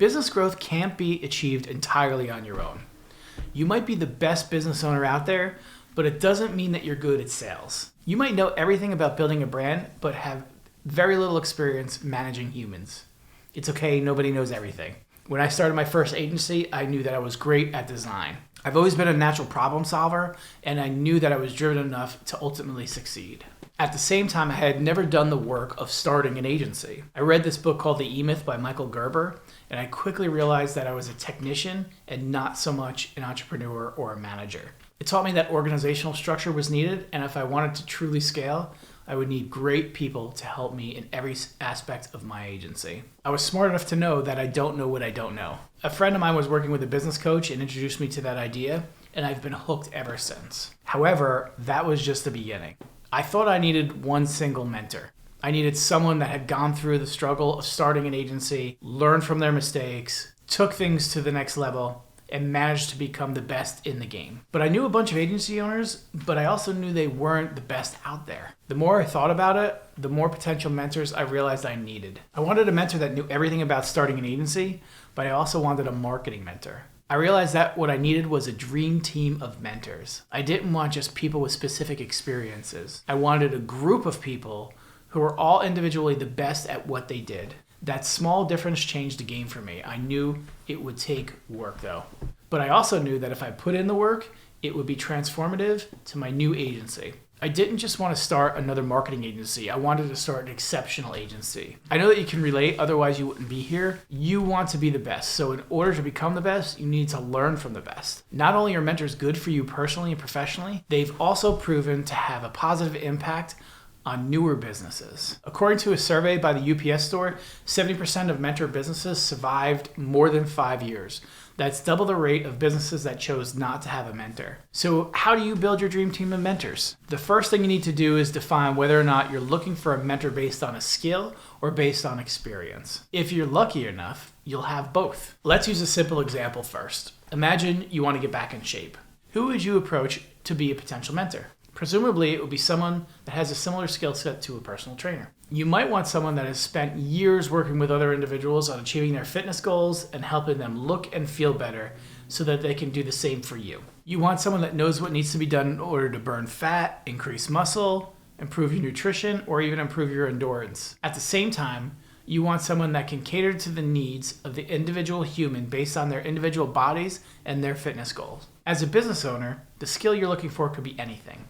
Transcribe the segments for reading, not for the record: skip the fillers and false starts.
Business growth can't be achieved entirely on your own. You might be the best business owner out there, but it doesn't mean that you're good at sales. You might know everything about building a brand, but have very little experience managing humans. It's okay, nobody knows everything. When I started my first agency, I knew that I was great at design. I've always been a natural problem solver, and I knew that I was driven enough to ultimately succeed. At the same time, I had never done the work of starting an agency. I read this book called The E-Myth by Michael Gerber, and I quickly realized that I was a technician and not so much an entrepreneur or a manager. It taught me that organizational structure was needed, and if I wanted to truly scale, I would need great people to help me in every aspect of my agency. I was smart enough to know that I don't know what I don't know. A friend of mine was working with a business coach and introduced me to that idea, and I've been hooked ever since. However, that was just the beginning. I thought I needed one single mentor. I needed someone that had gone through the struggle of starting an agency, learned from their mistakes, took things to the next level, and managed to become the best in the game. But I knew a bunch of agency owners, but I also knew they weren't the best out there. The more I thought about it, the more potential mentors I realized I needed. I wanted a mentor that knew everything about starting an agency, but I also wanted a marketing mentor. I realized that what I needed was a dream team of mentors. I didn't want just people with specific experiences. I wanted a group of people who were all individually the best at what they did. That small difference changed the game for me. I knew it would take work though. But I also knew that if I put in the work, it would be transformative to my new agency. I didn't just want to start another marketing agency. I wanted to start an exceptional agency. I know that you can relate, otherwise you wouldn't be here. You want to be the best. So in order to become the best, you need to learn from the best. Not only are mentors good for you personally and professionally, they've also proven to have a positive impact on newer businesses. According to a survey by the UPS Store, 70% of mentor businesses survived more than 5 years. That's double the rate of businesses that chose not to have a mentor. So how do you build your dream team of mentors? The first thing you need to do is define whether or not you're looking for a mentor based on a skill or based on experience. If you're lucky enough, you'll have both. Let's use a simple example first. Imagine you want to get back in shape. Who would you approach to be a potential mentor? Presumably, it would be someone that has a similar skill set to a personal trainer. You might want someone that has spent years working with other individuals on achieving their fitness goals and helping them look and feel better so that they can do the same for you. You want someone that knows what needs to be done in order to burn fat, increase muscle, improve your nutrition, or even improve your endurance. At the same time, you want someone that can cater to the needs of the individual human based on their individual bodies and their fitness goals. As a business owner, the skill you're looking for could be anything.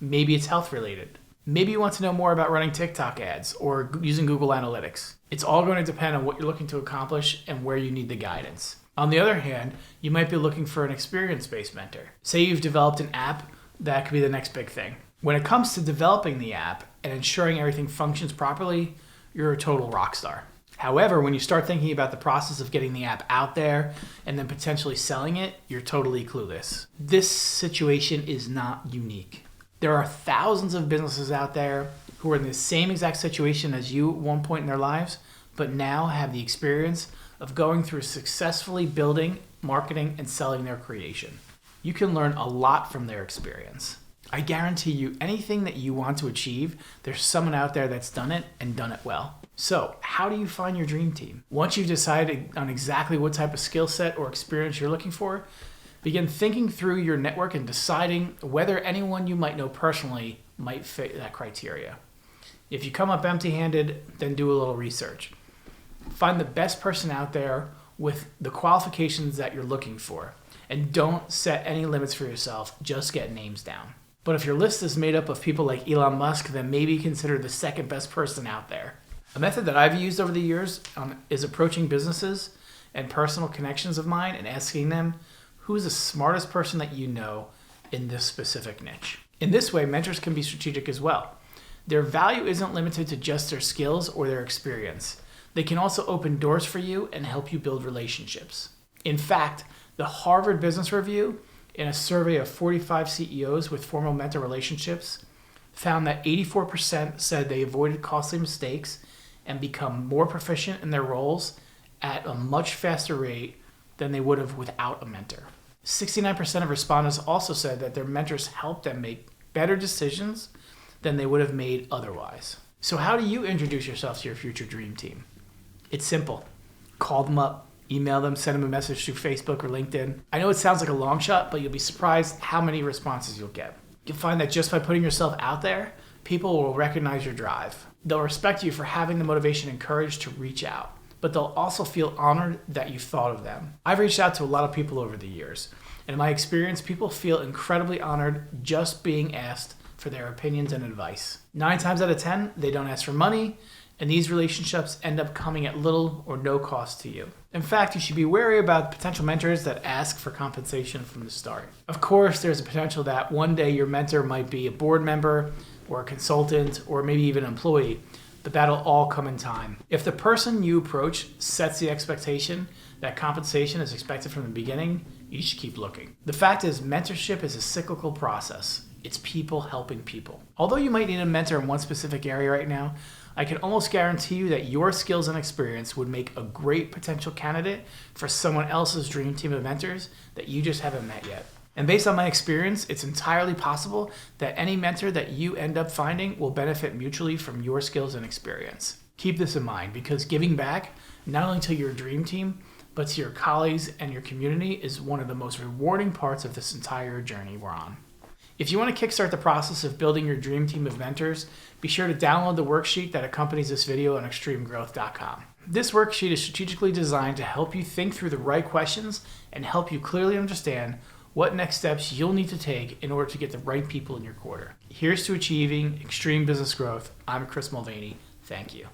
Maybe it's health related. Maybe you want to know more about running TikTok ads or using Google Analytics. It's all going to depend on what you're looking to accomplish and where you need the guidance. On the other hand, you might be looking for an experience-based mentor. Say you've developed an app, that could be the next big thing. When it comes to developing the app and ensuring everything functions properly, you're a total rock star. However, when you start thinking about the process of getting the app out there and then potentially selling it, you're totally clueless. This situation is not unique. There are thousands of businesses out there who are in the same exact situation as you at one point in their lives, but now have the experience of going through successfully building, marketing, and selling their creation. You can learn a lot from their experience. I guarantee you anything that you want to achieve, there's someone out there that's done it and done it well. So how do you find your dream team? Once you've decided on exactly what type of skill set or experience you're looking for, begin thinking through your network and deciding whether anyone you might know personally might fit that criteria. If you come up empty-handed, then do a little research. Find the best person out there with the qualifications that you're looking for, and don't set any limits for yourself, just get names down. But if your list is made up of people like Elon Musk, then maybe consider the second best person out there. A method that I've used over the years is approaching businesses and personal connections of mine and asking them, who's the smartest person that you know in this specific niche? In this way, mentors can be strategic as well. Their value isn't limited to just their skills or their experience. They can also open doors for you and help you build relationships. In fact, the Harvard Business Review, in a survey of 45 CEOs with formal mentor relationships, found that 84% said they avoided costly mistakes and become more proficient in their roles at a much faster rate than they would have without a mentor. 69% of respondents also said that their mentors helped them make better decisions than they would have made otherwise. So how do you introduce yourself to your future dream team? It's simple. Call them up, email them, send them a message through Facebook or LinkedIn. I know it sounds like a long shot, but you'll be surprised how many responses you'll get. You'll find that just by putting yourself out there, people will recognize your drive. They'll respect you for having the motivation and courage to reach out, but they'll also feel honored that you thought of them. I've reached out to a lot of people over the years, and in my experience, people feel incredibly honored just being asked for their opinions and advice. 9 times out of 10, they don't ask for money, and these relationships end up coming at little or no cost to you. In fact, you should be wary about potential mentors that ask for compensation from the start. Of course, there's a potential that one day your mentor might be a board member or a consultant or maybe even an employee, but that'll all come in time. If the person you approach sets the expectation that compensation is expected from the beginning, you should keep looking. The fact is, mentorship is a cyclical process. It's people helping people. Although you might need a mentor in one specific area right now, I can almost guarantee you that your skills and experience would make a great potential candidate for someone else's dream team of mentors that you just haven't met yet. And based on my experience, it's entirely possible that any mentor that you end up finding will benefit mutually from your skills and experience. Keep this in mind, because giving back, not only to your dream team, but to your colleagues and your community is one of the most rewarding parts of this entire journey we're on. If you want to kickstart the process of building your dream team of mentors, be sure to download the worksheet that accompanies this video on extremegrowth.com. This worksheet is strategically designed to help you think through the right questions and help you clearly understand what next steps you'll need to take in order to get the right people in your quarter. Here's to achieving extreme business growth. I'm Chris Mulvaney. Thank you.